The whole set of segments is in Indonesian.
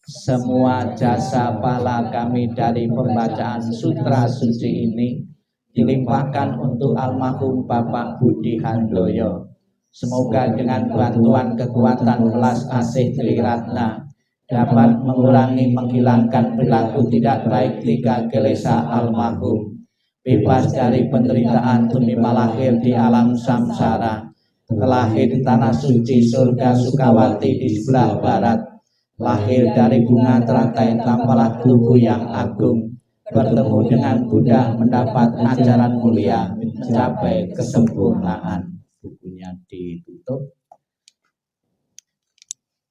semua jasa pala kami dari pembacaan sutra suci ini dilimpahkan untuk almarhum Bapak Budi Handoyo. Semoga dengan bantuan kekuatan welas asih Triratna dapat mengurangi menghilangkan perilaku tidak baik tiga kelesa almarhum, bebas dari penderitaan demi lahir di alam samsara, terlahir di tanah suci surga Sukawati di sebelah barat, lahir dari bunga teratai tampalah tubuh yang agung, bertemu dengan Buddha mendapat ajaran mulia, mencapai kesempurnaan. Bukunya ditutup.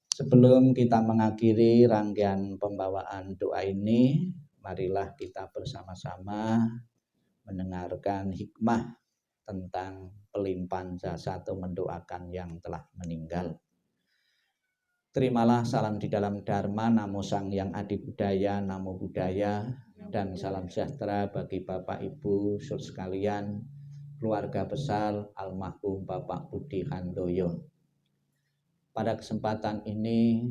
Sebelum kita mengakhiri rangkaian pembawaan doa ini, marilah kita bersama-sama mendengarkan hikmah tentang pelimpahan jasa atau mendoakan yang telah meninggal. Terimalah salam di dalam Dharma, Namo Sang Yang Adi Budaya, Namo Buddhaya, dan salam sejahtera bagi Bapak Ibu saudara sekalian, keluarga besar almarhum Bapak Budi Handoyo. Pada kesempatan ini,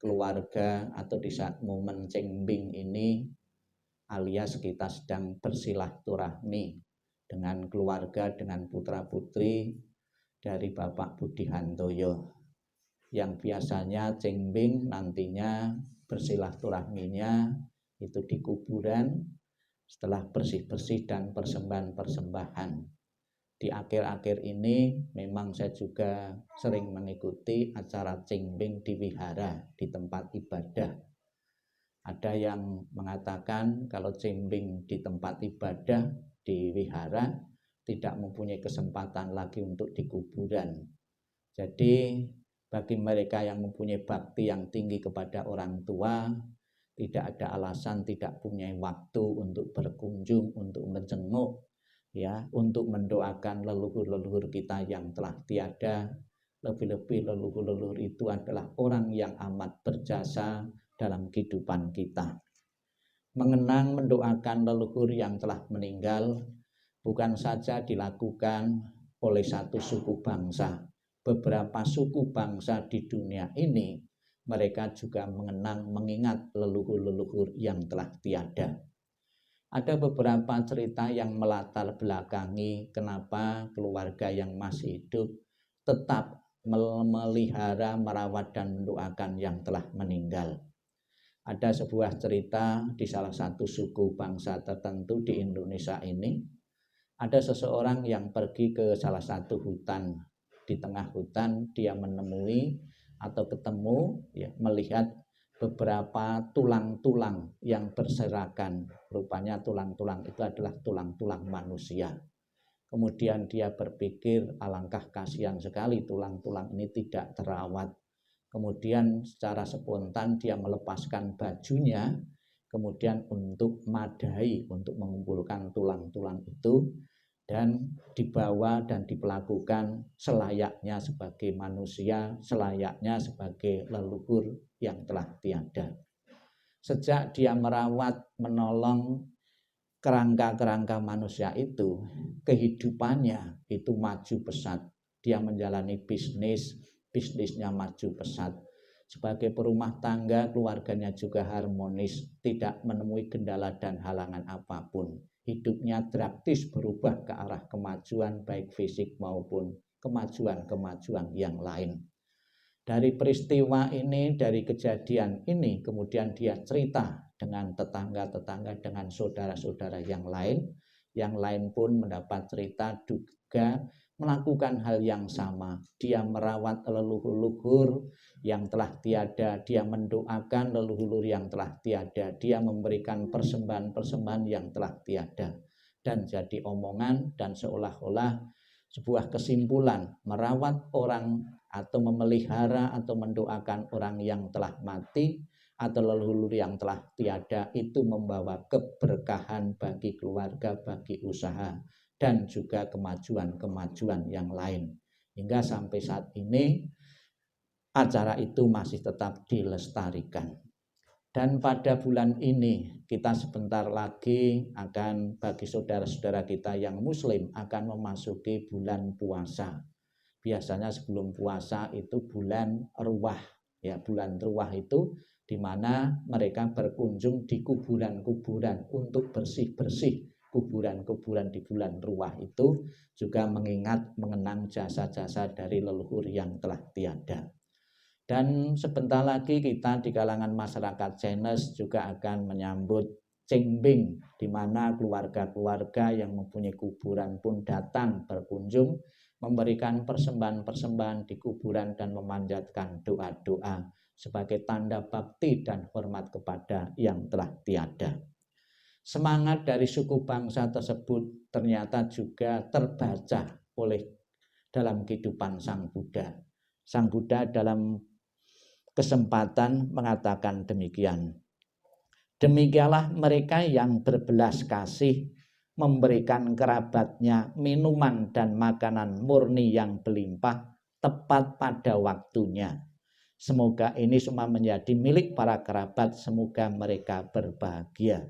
keluarga atau di saat momen cengbing ini, alias kita sedang bersilaturahmi dengan keluarga, dengan putra-putri dari Bapak Budi Handoyo. Yang biasanya cengbing nantinya bersilaturahminya itu di kuburan setelah bersih-bersih dan persembahan-persembahan. Di akhir-akhir ini memang saya juga sering mengikuti acara cengbing di wihara, di tempat ibadah. Ada yang mengatakan kalau cengbing di tempat ibadah, di wihara, tidak mempunyai kesempatan lagi untuk di kuburan. Jadi bagi mereka yang mempunyai bakti yang tinggi kepada orang tua, tidak ada alasan tidak punya waktu untuk berkunjung, untuk menjenguk, ya, untuk mendoakan leluhur-leluhur kita yang telah tiada. Lebih-lebih leluhur-leluhur itu adalah orang yang amat berjasa dalam kehidupan kita. Mengenang, mendoakan leluhur yang telah meninggal bukan saja dilakukan oleh satu suku bangsa. Beberapa suku bangsa di dunia ini mereka juga mengenang, mengingat leluhur-leluhur yang telah tiada. Ada beberapa cerita yang melatar belakangi kenapa keluarga yang masih hidup tetap memelihara, merawat, dan mendoakan yang telah meninggal. Ada sebuah cerita di salah satu suku bangsa tertentu di Indonesia ini. Ada seseorang yang pergi ke salah satu hutan. Di tengah hutan dia menemui atau ketemu, ya, melihat beberapa tulang-tulang yang berserakan. Rupanya tulang-tulang itu adalah tulang-tulang manusia. Kemudian dia berpikir alangkah kasihan sekali tulang-tulang ini tidak terawat. Kemudian secara spontan dia melepaskan bajunya, kemudian untuk madai, untuk mengumpulkan tulang-tulang itu, dan dibawa dan diperlakukan selayaknya sebagai manusia, selayaknya sebagai leluhur yang telah tiada. Sejak dia merawat, menolong kerangka-kerangka manusia itu, kehidupannya itu maju pesat. Dia menjalani bisnisnya maju pesat. Sebagai perumah tangga, keluarganya juga harmonis, tidak menemui kendala dan halangan apapun. Hidupnya praktis berubah ke arah kemajuan baik fisik maupun kemajuan-kemajuan yang lain. Dari peristiwa ini, dari kejadian ini, kemudian dia cerita dengan tetangga-tetangga, dengan saudara-saudara yang lain pun mendapat cerita juga melakukan hal yang sama. Dia merawat leluhur-leluhur yang telah tiada, dia mendoakan leluhur yang telah tiada, dia memberikan persembahan-persembahan yang telah tiada. Dan jadi omongan dan seolah-olah sebuah kesimpulan, merawat orang atau memelihara atau mendoakan orang yang telah mati atau leluhur yang telah tiada itu membawa keberkahan bagi keluarga, bagi usaha, dan juga kemajuan-kemajuan yang lain. Hingga sampai saat ini acara itu masih tetap dilestarikan. Dan pada bulan ini kita sebentar lagi akan, bagi saudara-saudara kita yang muslim, akan memasuki bulan puasa. Biasanya sebelum puasa itu bulan Ruwah, ya, bulan Ruwah itu di mana mereka berkunjung di kuburan-kuburan untuk bersih-bersih kuburan-kuburan di bulan Ruah itu, juga mengenang jasa-jasa dari leluhur yang telah tiada. Dan sebentar lagi kita di kalangan masyarakat Chinese juga akan menyambut Cengbing, di mana keluarga-keluarga yang mempunyai kuburan pun datang berkunjung, memberikan persembahan-persembahan di kuburan dan memanjatkan doa-doa sebagai tanda bakti dan hormat kepada yang telah tiada. Semangat dari suku bangsa tersebut ternyata juga terbaca oleh dalam kehidupan Sang Buddha. Sang Buddha dalam kesempatan mengatakan demikian. Demikianlah mereka yang berbelas kasih memberikan kerabatnya minuman dan makanan murni yang berlimpah tepat pada waktunya. Semoga ini semua menjadi milik para kerabat, semoga mereka berbahagia.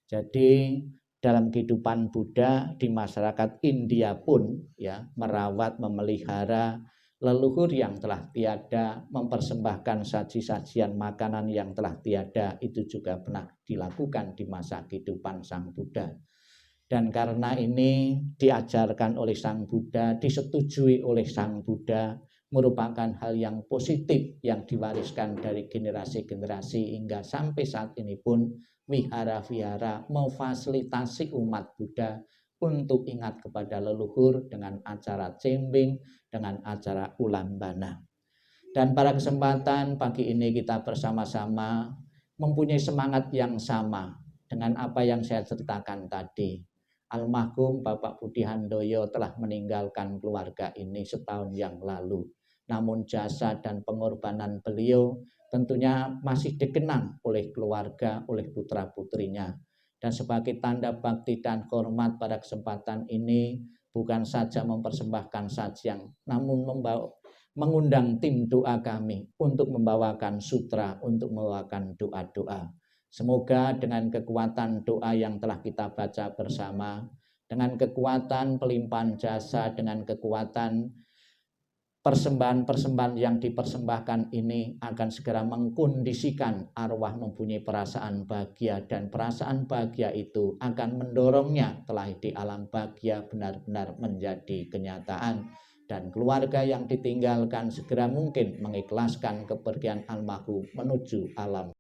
Jadi dalam kehidupan Buddha di masyarakat India pun ya merawat, memelihara leluhur yang telah tiada, mempersembahkan saji-sajian makanan yang telah tiada, itu juga pernah dilakukan di masa kehidupan Sang Buddha. Dan karena ini diajarkan oleh Sang Buddha, disetujui oleh Sang Buddha, merupakan hal yang positif yang diwariskan dari generasi-generasi hingga sampai saat ini pun wihara-wihara memfasilitasi umat Buddha untuk ingat kepada leluhur dengan acara cembing, dengan acara ulambana. Dan pada kesempatan pagi ini kita bersama-sama mempunyai semangat yang sama dengan apa yang saya ceritakan tadi. Almarhum Bapak Budi Handoyo telah meninggalkan keluarga ini setahun yang lalu. Namun jasa dan pengorbanan beliau tentunya masih dikenang oleh keluarga, oleh putra-putrinya. Dan sebagai tanda bakti dan hormat pada kesempatan ini, bukan saja mempersembahkan sajian, namun mengundang tim doa kami untuk membawakan sutra, untuk membawakan doa-doa. Semoga dengan kekuatan doa yang telah kita baca bersama, dengan kekuatan pelimpahan jasa, dengan kekuatan persembahan-persembahan yang dipersembahkan ini akan segera mengkondisikan arwah mempunyai perasaan bahagia, dan perasaan bahagia itu akan mendorongnya telah di alam bahagia benar-benar menjadi kenyataan, dan keluarga yang ditinggalkan segera mungkin mengikhlaskan kepergian almarhum menuju alam